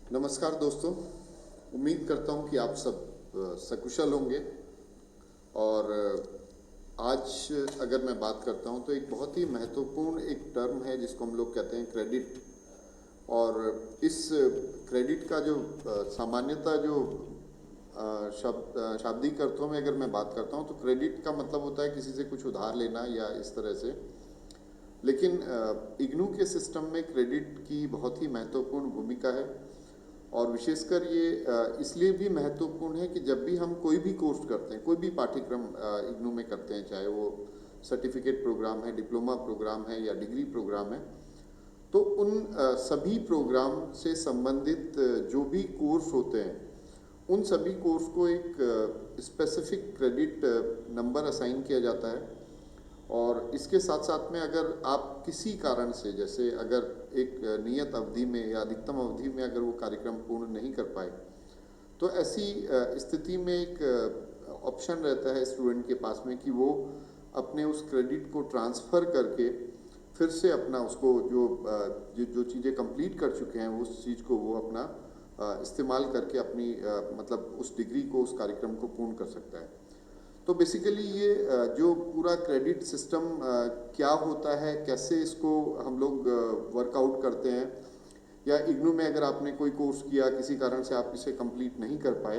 नमस्कार दोस्तों। उम्मीद करता हूँ कि आप सब सकुशल होंगे। और आज अगर मैं बात करता हूँ तो एक बहुत ही महत्वपूर्ण एक टर्म है जिसको हम लोग कहते हैं क्रेडिट। और इस क्रेडिट का जो सामान्यतः जो शाब्दिक अर्थों में अगर मैं बात करता हूँ तो क्रेडिट का मतलब होता है किसी से कुछ उधार लेना या इस तरह से। लेकिन इग्नू के सिस्टम में क्रेडिट की बहुत ही महत्वपूर्ण भूमिका है। और विशेषकर ये इसलिए भी महत्वपूर्ण है कि जब भी हम कोई भी कोर्स करते हैं, कोई भी पाठ्यक्रम इग्नू में करते हैं, चाहे वो सर्टिफिकेट प्रोग्राम है, डिप्लोमा प्रोग्राम है या डिग्री प्रोग्राम है, तो उन सभी प्रोग्राम से संबंधित जो भी कोर्स होते हैं उन सभी कोर्स को एक स्पेसिफिक क्रेडिट नंबर असाइन किया जाता है। और इसके साथ साथ में अगर आप किसी कारण से, जैसे अगर एक नियत अवधि में या अधिकतम अवधि में अगर वो कार्यक्रम पूर्ण नहीं कर पाए, तो ऐसी स्थिति में एक ऑप्शन रहता है स्टूडेंट के पास में कि वो अपने उस क्रेडिट को ट्रांसफ़र करके फिर से अपना उसको जो चीज़ें कंप्लीट कर चुके हैं उस चीज़ को वो अपना इस्तेमाल करके अपनी मतलब उस डिग्री को, उस कार्यक्रम को पूर्ण कर सकता है। तो बेसिकली ये जो पूरा क्रेडिट सिस्टम क्या होता है, कैसे इसको हम लोग वर्कआउट करते हैं, या इग्नू में अगर आपने कोई कोर्स किया, किसी कारण से आप इसे कंप्लीट नहीं कर पाए,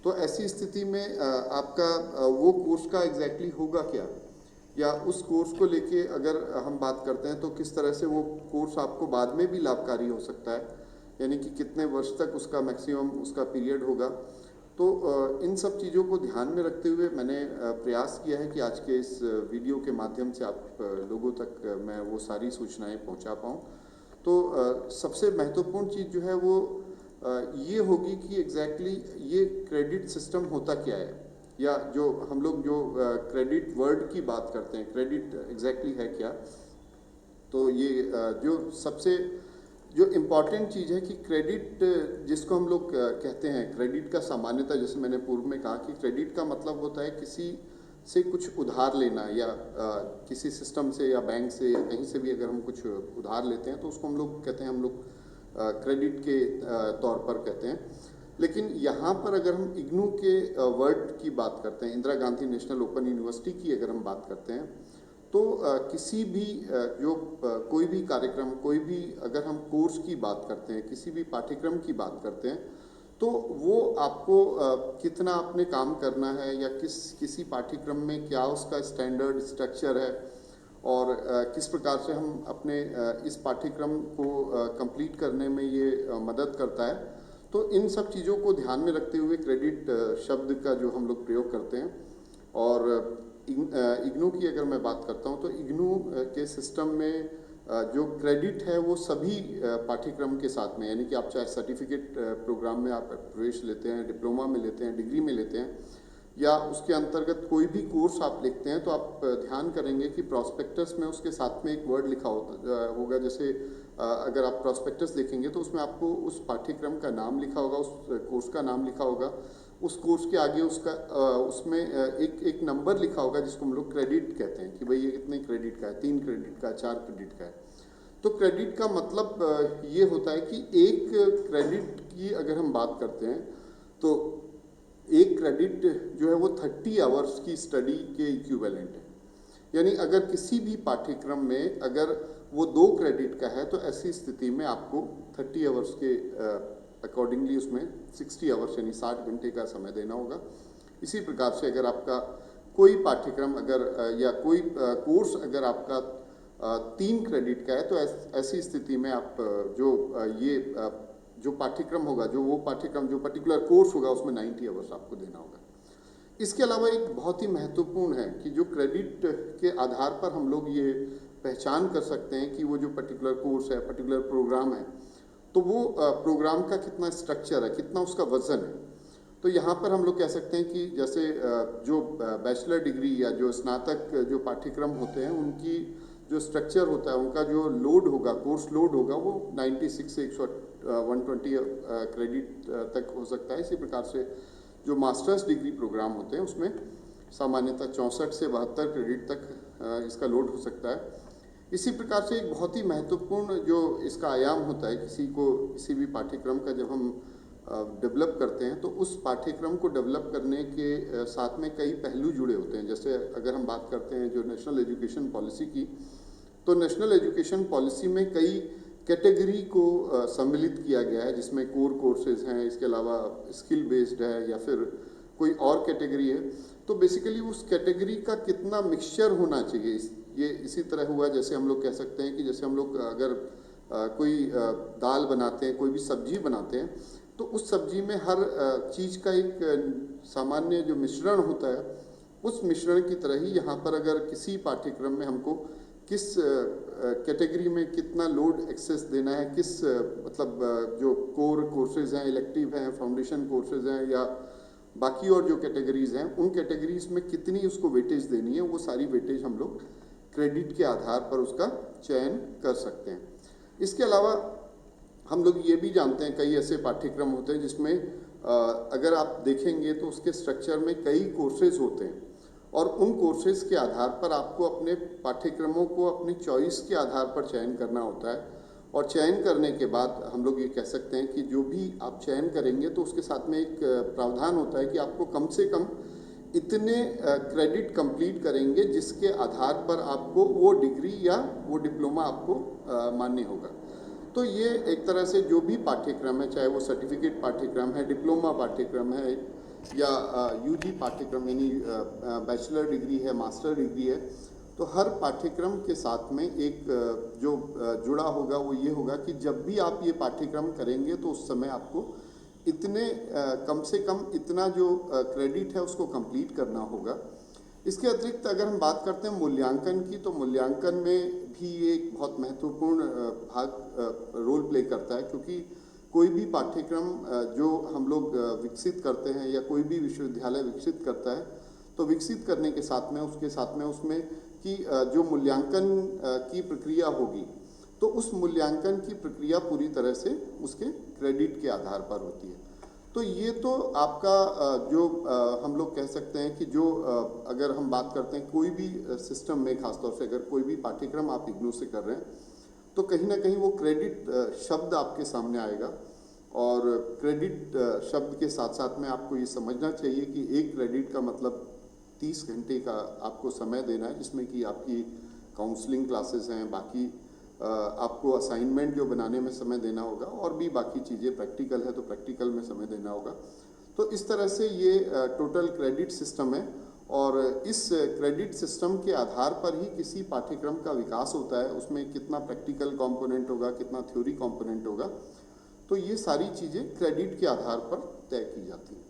तो ऐसी स्थिति में आपका वो कोर्स का एग्जैक्टली होगा क्या, या उस कोर्स को लेके अगर हम बात करते हैं तो किस तरह से वो कोर्स आपको बाद में भी लाभकारी हो सकता है, यानी कि कितने वर्ष तक उसका मैक्सिमम उसका पीरियड होगा। तो इन सब चीज़ों को ध्यान में रखते हुए मैंने प्रयास किया है कि आज के इस वीडियो के माध्यम से आप लोगों तक मैं वो सारी सूचनाएं पहुंचा पाऊं। तो सबसे महत्वपूर्ण चीज़ जो है वो ये होगी कि एग्जैक्टली ये क्रेडिट सिस्टम होता क्या है, या जो हम लोग जो क्रेडिट वर्ड की बात करते हैं, क्रेडिट एग्जैक्टली है क्या। तो ये जो सबसे जो इम्पॉर्टेंट चीज़ है कि क्रेडिट जिसको हम लोग कहते हैं, क्रेडिट का सामान्यतः जैसे मैंने पूर्व में कहा कि क्रेडिट का मतलब होता है किसी से कुछ उधार लेना, या किसी सिस्टम से या बैंक से या कहीं से भी अगर हम कुछ उधार लेते हैं तो उसको हम लोग कहते हैं, हम लोग क्रेडिट के तौर पर कहते हैं। लेकिन यहाँ पर अगर हम इग्नू के वर्ड की बात करते हैं, Indira Gandhi national open university की अगर हम बात करते हैं, तो किसी भी जो कोई भी कार्यक्रम, कोई भी अगर हम कोर्स की बात करते हैं, किसी भी पाठ्यक्रम की बात करते हैं, तो वो आपको कितना आपने काम करना है, या किसी पाठ्यक्रम में क्या उसका स्टैंडर्ड स्ट्रक्चर है, और किस प्रकार से हम अपने इस पाठ्यक्रम को कंप्लीट करने में ये मदद करता है। तो इन सब चीज़ों को ध्यान में रखते हुए क्रेडिट शब्द का जो हम लोग प्रयोग करते हैं। और इग्नू की अगर मैं बात करता हूँ तो इग्नू के सिस्टम में जो क्रेडिट है वो सभी पाठ्यक्रम के साथ में, यानी कि आप चाहे सर्टिफिकेट प्रोग्राम में आप प्रवेश लेते हैं, डिप्लोमा में लेते हैं, डिग्री में लेते हैं, या उसके अंतर्गत कोई भी कोर्स आप लिखते हैं, तो आप ध्यान करेंगे कि प्रॉस्पेक्टस में उसके साथ में एक वर्ड लिखा होगा। जैसे अगर आप प्रॉस्पेक्टस देखेंगे तो उसमें आपको उस पाठ्यक्रम का नाम लिखा होगा, उस कोर्स का नाम लिखा होगा, उस कोर्स के आगे उसका उसमें एक नंबर लिखा होगा जिसको हम लोग क्रेडिट कहते हैं कि भाई ये कितने क्रेडिट का है, 3 क्रेडिट का है, 4 क्रेडिट का है। तो क्रेडिट का मतलब ये होता है कि एक क्रेडिट की अगर हम बात करते हैं तो एक क्रेडिट जो है वो 30 आवर्स की स्टडी के इक्विवेलेंट है। यानी अगर किसी भी पाठ्यक्रम में अगर वो 2 क्रेडिट का है तो ऐसी स्थिति में आपको 30 आवर्स के अकॉर्डिंगली उसमें 60 आवर्स यानी 60 घंटे का समय देना होगा। इसी प्रकार से अगर आपका कोई पाठ्यक्रम अगर या कोई कोर्स अगर आपका 3 क्रेडिट का है तो ऐसी स्थिति में आप ये जो पाठ्यक्रम होगा, जो वो पाठ्यक्रम जो पर्टिकुलर कोर्स होगा उसमें 90 आवर्स आपको देना होगा। इसके अलावा एक बहुत ही महत्वपूर्ण है कि जो क्रेडिट के आधार पर हम लोग ये पहचान कर सकते हैं कि वो जो पर्टिकुलर कोर्स है, पर्टिकुलर प्रोग्राम है, तो वो प्रोग्राम का कितना स्ट्रक्चर है, कितना उसका वजन है। तो यहाँ पर हम लोग कह सकते हैं कि जैसे जो बैचलर डिग्री या जो स्नातक जो पाठ्यक्रम होते हैं उनकी जो स्ट्रक्चर होता है, उनका जो लोड होगा, कोर्स लोड होगा, वो 96 से 120 क्रेडिट तक हो सकता है। इसी प्रकार से जो मास्टर्स डिग्री प्रोग्राम होते हैं उसमें सामान्यतः 64 से 72 क्रेडिट तक इसका लोड हो सकता है। इसी प्रकार से एक बहुत ही महत्वपूर्ण जो इसका आयाम होता है किसी भी पाठ्यक्रम का जब हम डेवलप करते हैं, तो उस पाठ्यक्रम को डेवलप करने के साथ में कई पहलू जुड़े होते हैं। जैसे अगर हम बात करते हैं जो नेशनल एजुकेशन पॉलिसी की, तो नेशनल एजुकेशन पॉलिसी में कई कैटेगरी को सम्मिलित किया गया है, जिसमें कोर कोर्सेज हैं, इसके अलावा स्किल बेस्ड है या फिर कोई और कैटेगरी है। तो बेसिकली उस कैटेगरी का कितना मिक्सचर होना चाहिए, ये इसी तरह हुआ जैसे हम लोग कह सकते हैं कि जैसे हम लोग अगर कोई दाल बनाते हैं, कोई भी सब्जी बनाते हैं, तो उस सब्जी में हर चीज़ का एक सामान्य जो मिश्रण होता है, उस मिश्रण की तरह ही यहाँ पर अगर किसी पाठ्यक्रम में हमको किस कैटेगरी में कितना लोड एक्सेस देना है, किस मतलब जो कोर कोर्सेज हैं, इलेक्टिव हैं, फाउंडेशन कोर्सेज हैं या बाकी और जो कैटेगरीज हैं, उन कैटेगरीज में कितनी उसको वेटेज देनी है, वो सारी वेटेज हम लोग क्रेडिट के आधार पर उसका चयन कर सकते हैं। इसके अलावा हम लोग ये भी जानते हैं कई ऐसे पाठ्यक्रम होते हैं जिसमें अगर आप देखेंगे तो उसके स्ट्रक्चर में कई कोर्सेज होते हैं और उन कोर्सेज के आधार पर आपको अपने पाठ्यक्रमों को अपनी चॉइस के आधार पर चयन करना होता है। और चयन करने के बाद हम लोग ये कह सकते हैं कि जो भी आप चयन करेंगे तो उसके साथ में एक प्रावधान होता है कि आपको कम से कम इतने क्रेडिट कंप्लीट करेंगे जिसके आधार पर आपको वो डिग्री या वो डिप्लोमा आपको मान्य होगा। तो ये एक तरह से जो भी पाठ्यक्रम है, चाहे वो सर्टिफिकेट पाठ्यक्रम है, डिप्लोमा पाठ्यक्रम है या यूजी पाठ्यक्रम यानी बैचलर डिग्री है, मास्टर डिग्री है, तो हर पाठ्यक्रम के साथ में एक जो जुड़ा होगा वो ये होगा कि जब भी आप ये पाठ्यक्रम करेंगे तो उस समय आपको इतने कम से कम इतना जो क्रेडिट है उसको कंप्लीट करना होगा। इसके अतिरिक्त अगर हम बात करते हैं मूल्यांकन की, तो मूल्यांकन में भी ये एक बहुत महत्वपूर्ण भाग रोल प्ले करता है, क्योंकि कोई भी पाठ्यक्रम जो हम लोग विकसित करते हैं या कोई भी विश्वविद्यालय विकसित करता है, तो विकसित करने के साथ में उसमें कि जो मूल्यांकन की प्रक्रिया होगी, तो उस मूल्यांकन की प्रक्रिया पूरी तरह से उसके क्रेडिट के आधार पर होती है। तो ये तो आपका जो हम लोग कह सकते हैं कि जो अगर हम बात करते हैं कोई भी सिस्टम में, खासतौर से अगर कोई भी पाठ्यक्रम आप इग्नू से कर रहे हैं, तो कहीं ना कहीं वो क्रेडिट शब्द आपके सामने आएगा। और क्रेडिट शब्द के साथ साथ में आपको ये समझना चाहिए कि एक क्रेडिट का मतलब 30 घंटे का आपको समय देना है, जिसमें कि आपकी काउंसलिंग क्लासेस हैं, बाकी आपको असाइनमेंट जो बनाने में समय देना होगा, और भी बाकी चीज़ें, प्रैक्टिकल है तो प्रैक्टिकल में समय देना होगा। तो इस तरह से ये टोटल क्रेडिट सिस्टम है और इस क्रेडिट सिस्टम के आधार पर ही किसी पाठ्यक्रम का विकास होता है। उसमें कितना प्रैक्टिकल कंपोनेंट होगा, कितना थ्योरी कंपोनेंट होगा, तो ये सारी चीज़ें क्रेडिट के आधार पर तय की जाती हैं।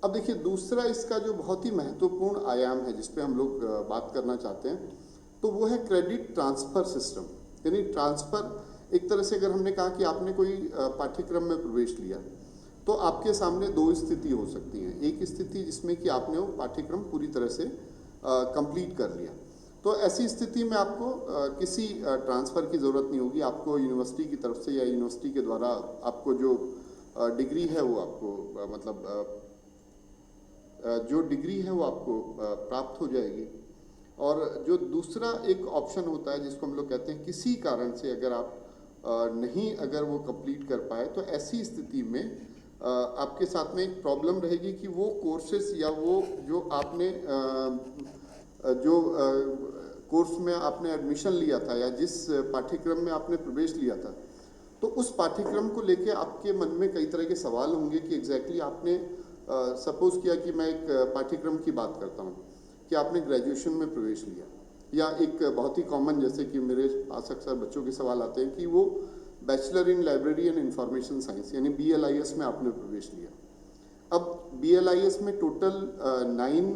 अब देखिए, दूसरा इसका जो बहुत ही महत्वपूर्ण आयाम है जिस पे हम लोग बात करना चाहते हैं, तो वो है क्रेडिट ट्रांसफ़र सिस्टम। यानी ट्रांसफ़र, एक तरह से अगर हमने कहा कि आपने कोई पाठ्यक्रम में प्रवेश लिया, तो आपके सामने दो स्थिति हो सकती हैं। एक स्थिति जिसमें कि आपने वो पाठ्यक्रम पूरी तरह से कंप्लीट कर लिया, तो ऐसी स्थिति में आपको किसी ट्रांसफ़र की ज़रूरत नहीं होगी। आपको यूनिवर्सिटी की तरफ से या यूनिवर्सिटी के द्वारा आपको जो डिग्री है वो आपको मतलब जो डिग्री है वो आपको प्राप्त हो जाएगी। और जो दूसरा एक ऑप्शन होता है जिसको हम लोग कहते हैं किसी कारण से अगर आप अगर वो कंप्लीट कर पाए, तो ऐसी स्थिति में आपके साथ में एक प्रॉब्लम रहेगी कि वो कोर्सेस या वो जो आपने जो कोर्स में आपने एडमिशन लिया था या जिस पाठ्यक्रम में आपने प्रवेश लिया था, तो उस पाठ्यक्रम को लेके आपके मन में कई तरह के सवाल होंगे कि एग्जैक्टली आपने सपोज किया कि मैं एक पाठ्यक्रम की बात करता हूँ कि आपने ग्रेजुएशन में प्रवेश लिया, या एक बहुत ही कॉमन जैसे कि मेरे पास अक्सर बच्चों के सवाल आते हैं कि वो bachelor in library and information science यानी BLIS में आपने प्रवेश लिया। अब BLIS में टोटल 9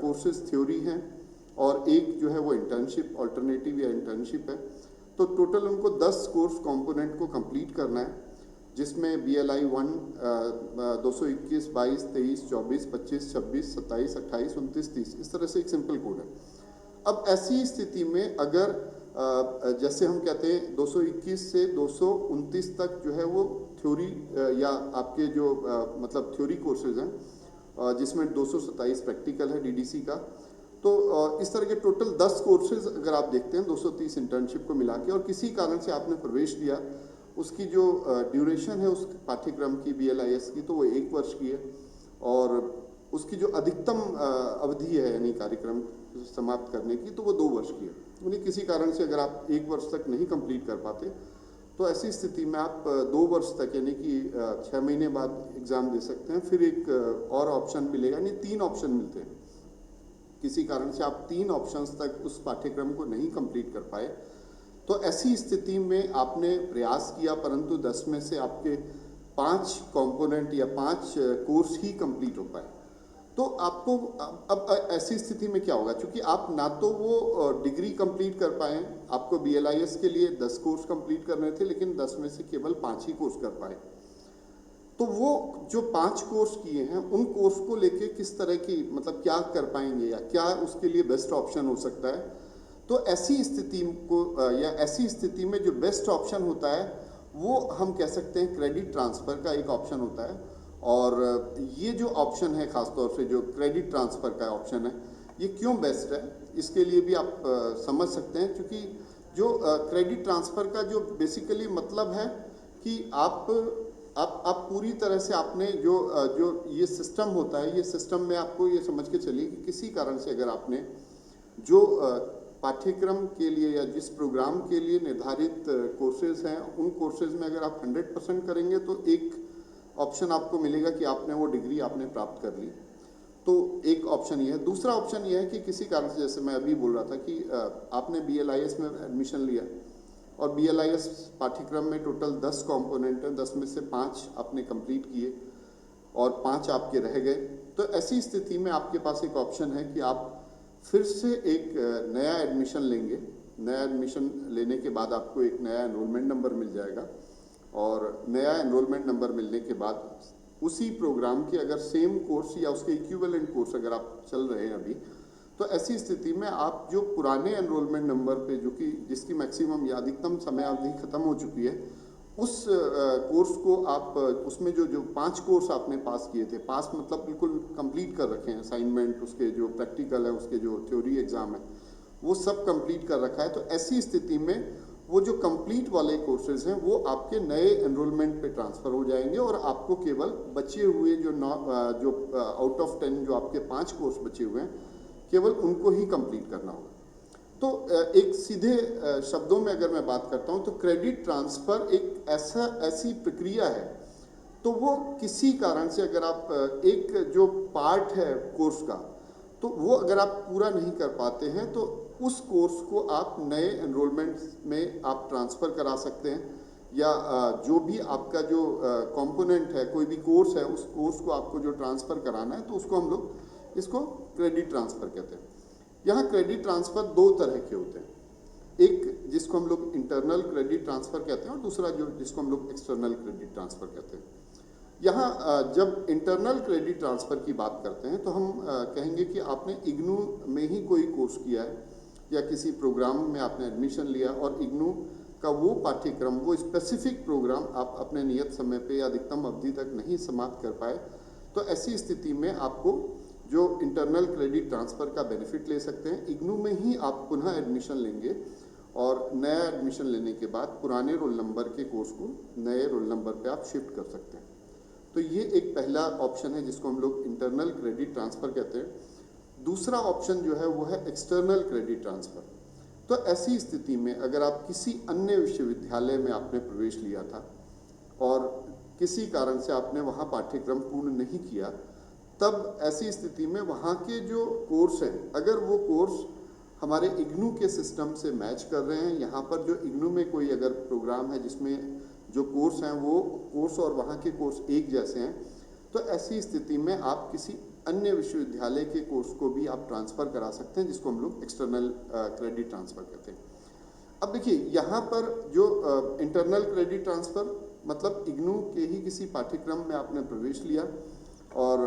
कोर्सेज थ्योरी हैं और एक जो है वो इंटर्नशिप, ऑल्टरनेटिव या इंटर्नशिप है। तो टोटल उनको 10 कोर्स कंपोनेंट को कंप्लीट करना है, जिसमें BLI 1 221, 22, 23, 24, 25, 26, 27, 28, 29, 30, इस तरह से एक सिंपल कोड है। अब ऐसी स्थिति में अगर जैसे हम कहते हैं 221 से 229 तक जो है वो थ्योरी या आपके जो मतलब थ्योरी कोर्सेज हैं, जिसमें 227 प्रैक्टिकल है DDC का, तो तो इस तरह के टोटल 10 कोर्सेज अगर आप देखते हैं 230 इंटर्नशिप को मिला के, और किसी कारण से आपने प्रवेश लिया, उसकी जो ड्यूरेशन है उस पाठ्यक्रम की BLIS की, तो वो 1 वर्ष की है, और उसकी जो अधिकतम अवधि है यानी कार्यक्रम समाप्त करने की, तो वो 2 वर्ष की है। यानी किसी कारण से अगर आप 1 वर्ष तक नहीं कंप्लीट कर पाते, तो ऐसी स्थिति में आप 2 वर्ष तक यानी कि 6 महीने बाद एग्ज़ाम दे सकते हैं। फिर एक और ऑप्शन मिलेगा, यानी 3 ऑप्शन मिलते हैं। किसी कारण से आप 3 ऑप्शंस तक उस पाठ्यक्रम को नहीं कंप्लीट कर पाए, तो ऐसी स्थिति में आपने प्रयास किया परंतु 10 में से आपके 5 कंपोनेंट या 5 कोर्स ही कंप्लीट हो पाए, तो आपको अब ऐसी स्थिति में क्या होगा, क्योंकि आप ना तो वो डिग्री कंप्लीट कर पाए, आपको BLIS के लिए 10 कोर्स कंप्लीट करने थे, लेकिन 10 में से केवल 5 ही कोर्स कर पाए। तो वो जो 5 कोर्स किए हैं, उन कोर्स को लेके किस तरह की, मतलब क्या कर पाएंगे या क्या उसके लिए बेस्ट ऑप्शन हो सकता है। तो ऐसी स्थिति को या ऐसी स्थिति में जो बेस्ट ऑप्शन होता है वो हम कह सकते हैं क्रेडिट ट्रांसफ़र का एक ऑप्शन होता है। और ये जो ऑप्शन है, ख़ासतौर से जो क्रेडिट ट्रांसफ़र का ऑप्शन है, ये क्यों बेस्ट है, इसके लिए भी आप समझ सकते हैं। क्योंकि जो क्रेडिट ट्रांसफ़र का जो बेसिकली मतलब है कि आप पूरी तरह से आपने जो ये सिस्टम होता है, ये सिस्टम में आपको ये समझ के चलिए कि किसी कारण से अगर आपने जो पाठ्यक्रम के लिए या जिस प्रोग्राम के लिए निर्धारित कोर्सेज हैं, उन कोर्सेज में अगर आप 100% करेंगे, तो एक ऑप्शन आपको मिलेगा कि आपने वो डिग्री आपने प्राप्त कर ली। तो एक ऑप्शन ये है। दूसरा ऑप्शन ये है कि किसी कारण से, जैसे मैं अभी बोल रहा था कि आपने BLIS में एडमिशन लिया, और BLIS पाठ्यक्रम में टोटल 10 कंपोनेंट हैं, 10 में से 5 आपने कंप्लीट किए और 5 आपके रह गए। तो ऐसी स्थिति में आपके पास एक ऑप्शन है कि आप फिर से एक नया एडमिशन लेंगे। नया एडमिशन लेने के बाद आपको एक नया एनरोलमेंट नंबर मिल जाएगा, और नया एनरोलमेंट नंबर मिलने के बाद उसी प्रोग्राम के अगर सेम कोर्स या उसके इक्विवेलेंट कोर्स अगर आप चल रहे हैं अभी, तो ऐसी स्थिति में आप जो पुराने एनरोलमेंट नंबर पे, जो कि जिसकी मैक्सिमम या अधिकतम समय अवधि खत्म हो चुकी है, उस कोर्स को आप उसमें जो 5 कोर्स आपने पास किए थे, पास मतलब बिल्कुल कंप्लीट कर रखे हैं, असाइनमेंट, उसके जो प्रैक्टिकल है, उसके जो थ्योरी एग्ज़ाम है, वो सब कंप्लीट कर रखा है। तो ऐसी स्थिति में वो जो कंप्लीट वाले कोर्सेज हैं वो आपके नए एनरोलमेंट पे ट्रांसफ़र हो जाएंगे, और आपको केवल बचे हुए जो आउट ऑफ 10 जो आपके 5 कोर्स बचे हुए हैं, केवल उनको ही कंप्लीट करना होगा। तो एक सीधे शब्दों में अगर मैं बात करता हूं, तो क्रेडिट ट्रांसफ़र एक ऐसी प्रक्रिया है, तो वो किसी कारण से अगर आप एक जो पार्ट है कोर्स का, तो वो अगर आप पूरा नहीं कर पाते हैं, तो उस कोर्स को आप नए एनरोलमेंट में आप ट्रांसफ़र करा सकते हैं, या जो भी आपका जो कंपोनेंट है, कोई भी कोर्स है, उस कोर्स को आपको जो ट्रांसफ़र कराना है, तो उसको हम लोग इसको क्रेडिट ट्रांसफ़र कहते हैं। यहाँ क्रेडिट ट्रांसफ़र 2 तरह के होते हैं, एक जिसको हम लोग इंटरनल क्रेडिट ट्रांसफ़र कहते हैं, और दूसरा जिसको हम लोग एक्सटर्नल क्रेडिट ट्रांसफ़र कहते हैं। यहाँ जब इंटरनल क्रेडिट ट्रांसफ़र की बात करते हैं, तो हम कहेंगे कि आपने इग्नू में ही कोई कोर्स किया है, या किसी प्रोग्राम में आपने एडमिशन लिया, और इग्नू का वो पाठ्यक्रम, वो स्पेसिफिक प्रोग्राम आप अपने नियत समय पे या अधिकतम अवधि तक नहीं समाप्त कर पाए, तो ऐसी स्थिति में आपको जो इंटरनल क्रेडिट ट्रांसफ़र का बेनिफिट ले सकते हैं। इग्नू में ही आप पुनः एडमिशन लेंगे, और नया एडमिशन लेने के बाद पुराने रोल नंबर के कोर्स को नए रोल नंबर पे आप शिफ्ट कर सकते हैं। तो ये एक पहला ऑप्शन है जिसको हम लोग इंटरनल क्रेडिट ट्रांसफ़र कहते हैं। दूसरा ऑप्शन जो है वो है एक्सटर्नल क्रेडिट ट्रांसफ़र। तो ऐसी स्थिति में अगर आप किसी अन्य विश्वविद्यालय में आपने प्रवेश लिया था, और किसी कारण से आपने वहाँ पाठ्यक्रम पूर्ण नहीं किया, तब ऐसी स्थिति में वहाँ के जो कोर्स हैं, अगर वो कोर्स हमारे इग्नू के सिस्टम से मैच कर रहे हैं, यहाँ पर जो इग्नू में कोई अगर प्रोग्राम है जिसमें जो कोर्स हैं वो कोर्स और वहाँ के कोर्स एक जैसे हैं, तो ऐसी स्थिति में आप किसी अन्य विश्वविद्यालय के कोर्स को भी आप ट्रांसफ़र करा सकते हैं, जिसको हम लोग एक्सटर्नल क्रेडिट ट्रांसफ़र कहते हैं। अब देखिए, यहाँ पर जो इंटरनल क्रेडिट ट्रांसफ़र मतलब इग्नू के ही किसी पाठ्यक्रम में आपने प्रवेश लिया, और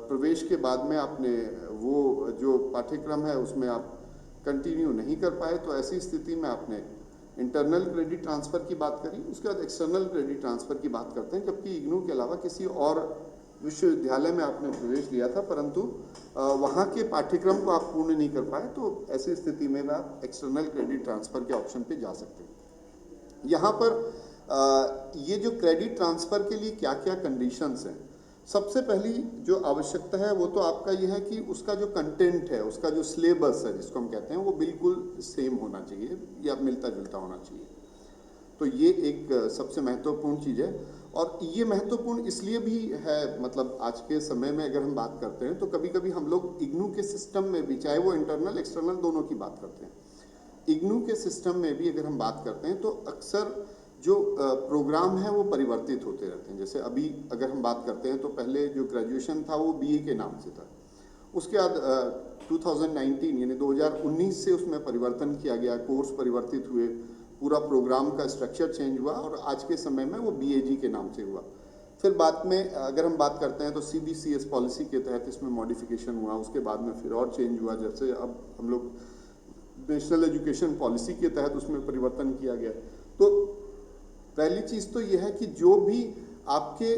प्रवेश के बाद में आपने वो जो पाठ्यक्रम है उसमें आप कंटिन्यू नहीं कर पाए, तो ऐसी स्थिति में आपने इंटरनल क्रेडिट ट्रांसफ़र की बात करी। उसके बाद एक्सटर्नल क्रेडिट ट्रांसफ़र की बात करते हैं, जबकि इग्नू के अलावा किसी और विश्वविद्यालय में आपने प्रवेश लिया था, परंतु वहाँ के पाठ्यक्रम को आप पूर्ण नहीं कर पाए, तो ऐसी स्थिति में आप एक्सटर्नल क्रेडिट ट्रांसफ़र के ऑप्शन पे जा सकते हैं। यहाँ पर ये जो क्रेडिट ट्रांसफ़र के लिए क्या क्या कंडीशंस हैं, सबसे पहली जो आवश्यकता है वो तो आपका ये है कि उसका जो कंटेंट है, उसका जो सिलेबस है जिसको हम कहते हैं, वो बिल्कुल सेम होना चाहिए या मिलता जुलता होना चाहिए। तो ये एक सबसे महत्वपूर्ण चीज़ है, और ये महत्वपूर्ण इसलिए भी है, मतलब आज के समय में अगर हम बात करते हैं तो कभी कभी हम लोग इग्नू के सिस्टम में भी, चाहे वो इंटरनल एक्सटर्नल दोनों की बात करते हैं, इग्नू के सिस्टम में भी अगर हम बात करते हैं तो अक्सर जो प्रोग्राम है वो परिवर्तित होते रहते हैं। जैसे अभी अगर हम बात करते हैं तो पहले जो ग्रेजुएशन था वो बीए के नाम से था, उसके बाद 2019 यानी 2019 से उसमें परिवर्तन किया गया, कोर्स परिवर्तित हुए, पूरा प्रोग्राम का स्ट्रक्चर चेंज हुआ और आज के समय में वो बीएजी के नाम से हुआ। फिर बाद में अगर हम बात करते हैं तो सीबीसीएस पॉलिसी के तहत इसमें मॉडिफिकेशन हुआ, उसके बाद में फिर और चेंज हुआ, जैसे अब हम लोग नेशनल एजुकेशन पॉलिसी के तहत उसमें परिवर्तन किया गया। तो पहली चीज़ तो यह है कि जो भी आपके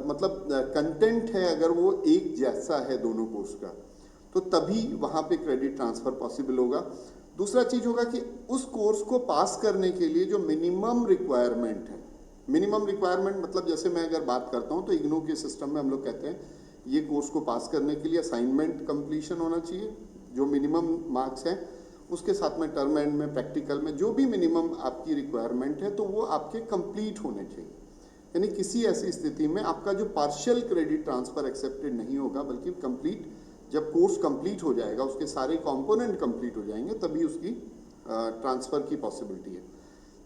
मतलब कंटेंट है अगर वो एक जैसा है दोनों कोर्स का, तो तभी वहाँ पे क्रेडिट ट्रांसफ़र पॉसिबल होगा। दूसरा चीज़ होगा कि उस कोर्स को पास करने के लिए जो मिनिमम रिक्वायरमेंट है, मिनिमम रिक्वायरमेंट मतलब जैसे मैं अगर बात करता हूँ तो इग्नू के सिस्टम में हम लोग कहते हैं ये कोर्स को पास करने के लिए असाइनमेंट कंप्लीशन होना चाहिए, जो मिनिमम मार्क्स हैं, उसके साथ में टर्म एंड में प्रैक्टिकल में जो भी मिनिमम आपकी रिक्वायरमेंट है तो वो आपके कंप्लीट होने चाहिए। यानी किसी ऐसी स्थिति में आपका जो पार्शियल क्रेडिट ट्रांसफ़र एक्सेप्टेड नहीं होगा, बल्कि कंप्लीट, जब कोर्स कंप्लीट हो जाएगा, उसके सारे कंपोनेंट कंप्लीट हो जाएंगे, तभी उसकी ट्रांसफ़र की पॉसिबिलिटी है।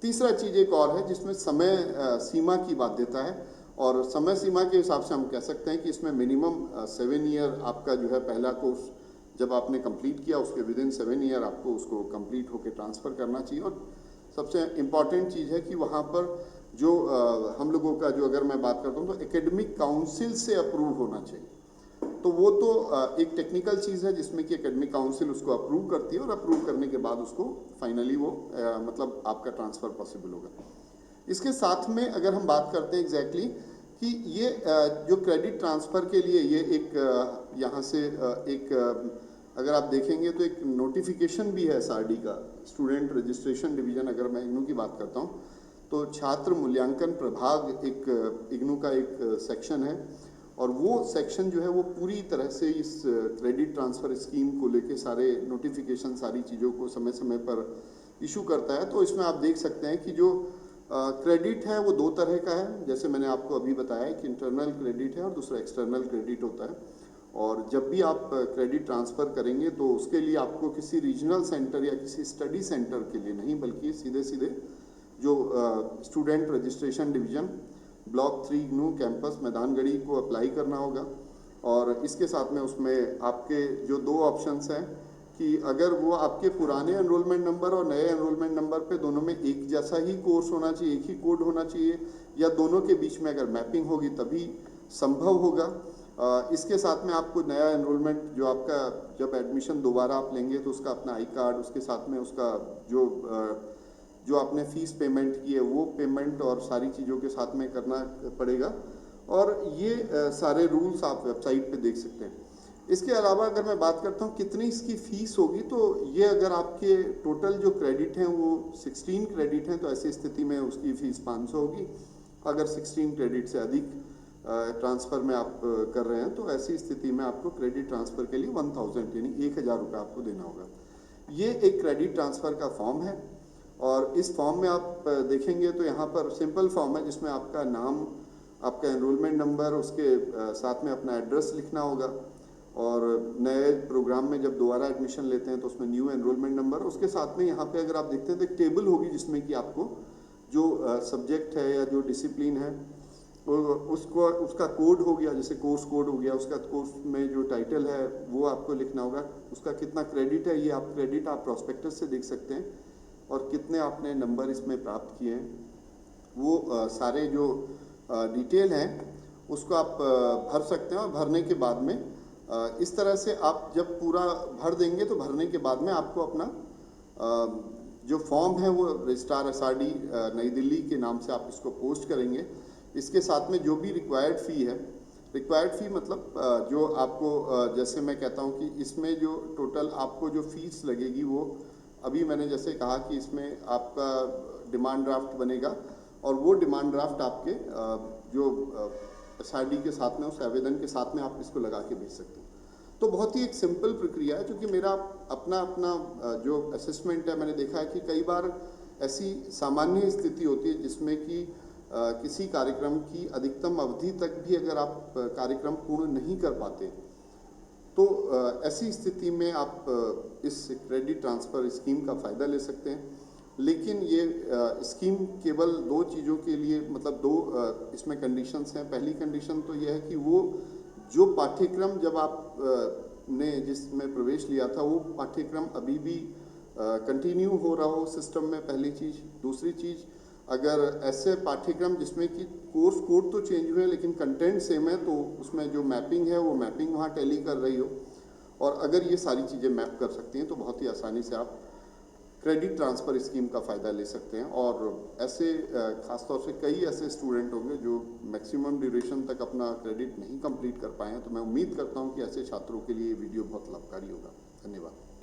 तीसरा चीज़ एक और है जिसमें समय सीमा की बाध्यता है, और समय सीमा के हिसाब से हम कह सकते हैं कि इसमें मिनिमम 7 ईयर आपका जो है पहला कोर्स जब आपने कंप्लीट किया उसके विद इन 7 ईयर आपको उसको कंप्लीट होकर ट्रांसफ़र करना चाहिए। और सबसे इम्पॉर्टेंट चीज़ है कि वहाँ पर जो हम लोगों का जो, अगर मैं बात करता हूँ तो एकेडमिक काउंसिल से अप्रूव होना चाहिए। तो वो तो एक टेक्निकल चीज़ है जिसमें कि एकेडमिक काउंसिल उसको अप्रूव करती है, और अप्रूव करने के बाद उसको फाइनली वो मतलब आपका ट्रांसफ़र पॉसिबल होगा। इसके साथ में अगर हम बात करते हैं एग्जैक्टली कि ये जो क्रेडिट ट्रांसफ़र के लिए ये एक यहाँ से एक अगर आप देखेंगे तो एक नोटिफिकेशन भी है एसआरडी का, स्टूडेंट रजिस्ट्रेशन डिवीज़न, अगर मैं इग्नू की बात करता हूँ तो छात्र मूल्यांकन प्रभाग एक इग्नू का एक सेक्शन है, और वो सेक्शन जो है वो पूरी तरह से इस क्रेडिट ट्रांसफ़र स्कीम को लेके सारे नोटिफिकेशन, सारी चीज़ों को समय समय पर इशू करता है। तो इसमें आप देख सकते हैं कि जो क्रेडिट है वो 2 तरह का है, जैसे मैंने आपको अभी बताया कि इंटरनल क्रेडिट है और दूसरा एक्सटर्नल क्रेडिट होता है। और जब भी आप क्रेडिट ट्रांसफ़र करेंगे तो उसके लिए आपको किसी रीजनल सेंटर या किसी स्टडी सेंटर के लिए नहीं, बल्कि सीधे सीधे जो student registration division block 3 IGNOU campus Maidangarhi को अप्लाई करना होगा। और इसके साथ में उसमें आपके जो 2 ऑप्शंस हैं कि अगर वो आपके पुराने एनरोलमेंट नंबर और नए एनरोलमेंट नंबर पे दोनों में एक जैसा ही कोर्स होना चाहिए, एक ही कोड होना चाहिए, या दोनों के बीच में अगर मैपिंग होगी तभी संभव होगा। इसके साथ में आपको नया एनरोलमेंट जो आपका जब एडमिशन दोबारा आप लेंगे तो उसका अपना आई कार्ड, उसके साथ में उसका जो आपने फ़ीस पेमेंट की है वो पेमेंट और सारी चीज़ों के साथ में करना पड़ेगा। और ये सारे रूल्स आप वेबसाइट पे देख सकते हैं। इसके अलावा अगर मैं बात करता हूँ कितनी इसकी फ़ीस होगी, तो ये अगर आपके टोटल जो क्रेडिट हैं वो 16 क्रेडिट हैं तो ऐसी स्थिति में उसकी फ़ीस 500 होगी। अगर 16 क्रेडिट से अधिक ट्रांसफ़र में आप कर रहे हैं तो ऐसी स्थिति में आपको क्रेडिट ट्रांसफ़र के लिए 1000 यानी 1000 रुपये आपको देना होगा। ये एक क्रेडिट ट्रांसफ़र का फॉर्म है, और इस फॉर्म में आप देखेंगे तो यहाँ पर सिंपल फॉर्म है जिसमें आपका नाम, आपका एनरोलमेंट नंबर, उसके साथ में अपना एड्रेस लिखना होगा, और नए प्रोग्राम में जब दोबारा एडमिशन लेते हैं तो उसमें न्यू एनरोलमेंट नंबर, उसके साथ में यहाँ पे अगर आप देखते हैं तो एक टेबल होगी जिसमें कि आपको जो सब्जेक्ट है या जो डिसिप्लिन है उसको उसका कोड हो गया, जैसे कोर्स कोड हो गया, उसका कोर्स में जो टाइटल है वो आपको लिखना होगा, उसका कितना क्रेडिट है ये आप क्रेडिट आप प्रॉस्पेक्टस से देख सकते हैं, और कितने आपने नंबर इसमें प्राप्त किए हैं वो सारे जो डिटेल हैं उसको आप भर सकते हैं। और भरने के बाद में इस तरह से आप जब पूरा भर देंगे तो भरने के बाद में आपको अपना जो फॉर्म है वो रजिस्ट्रार एसआरडी नई दिल्ली के नाम से आप इसको पोस्ट करेंगे। इसके साथ में जो भी रिक्वायर्ड फ़ी है रिक्वायर्ड फ़ी मतलब जो आपको जैसे मैं कहता हूँ कि इसमें जो टोटल आपको जो फीस लगेगी वो अभी मैंने जैसे कहा कि इसमें आपका डिमांड ड्राफ्ट बनेगा और वो डिमांड ड्राफ्ट आपके जो SRD के साथ में उस आवेदन के साथ में आप इसको लगा के भेज सकते हैं। तो बहुत ही एक सिंपल प्रक्रिया है, क्योंकि मेरा अपना अपना जो असेसमेंट है, मैंने देखा है कि कई बार ऐसी सामान्य स्थिति होती है जिसमें कि किसी कार्यक्रम की अधिकतम अवधि तक भी अगर आप कार्यक्रम पूर्ण नहीं कर पाते तो ऐसी स्थिति में आप इस क्रेडिट ट्रांसफ़र स्कीम का फ़ायदा ले सकते हैं। लेकिन ये स्कीम केवल दो चीज़ों के लिए, मतलब दो इसमें कंडीशंस हैं। पहली कंडीशन तो यह है कि वो जो पाठ्यक्रम जब आप ने जिसमें प्रवेश लिया था वो पाठ्यक्रम अभी भी कंटिन्यू हो रहा हो सिस्टम में, पहली चीज़। दूसरी चीज़, अगर ऐसे पाठ्यक्रम जिसमें कि कोर्स कोड तो चेंज हुए लेकिन कंटेंट सेम है, तो उसमें जो मैपिंग है वो मैपिंग वहाँ टैली कर रही हो। और अगर ये सारी चीज़ें मैप कर सकती हैं तो बहुत ही आसानी से आप क्रेडिट ट्रांसफ़र स्कीम का फ़ायदा ले सकते हैं। और ऐसे ख़ासतौर से कई ऐसे स्टूडेंट होंगे जो मैक्सिमम ड्यूरेशन तक अपना क्रेडिट नहीं कंप्लीट कर पाए हैं, तो मैं उम्मीद करता हूं कि ऐसे छात्रों के लिए ये वीडियो बहुत लाभकारी होगा। धन्यवाद।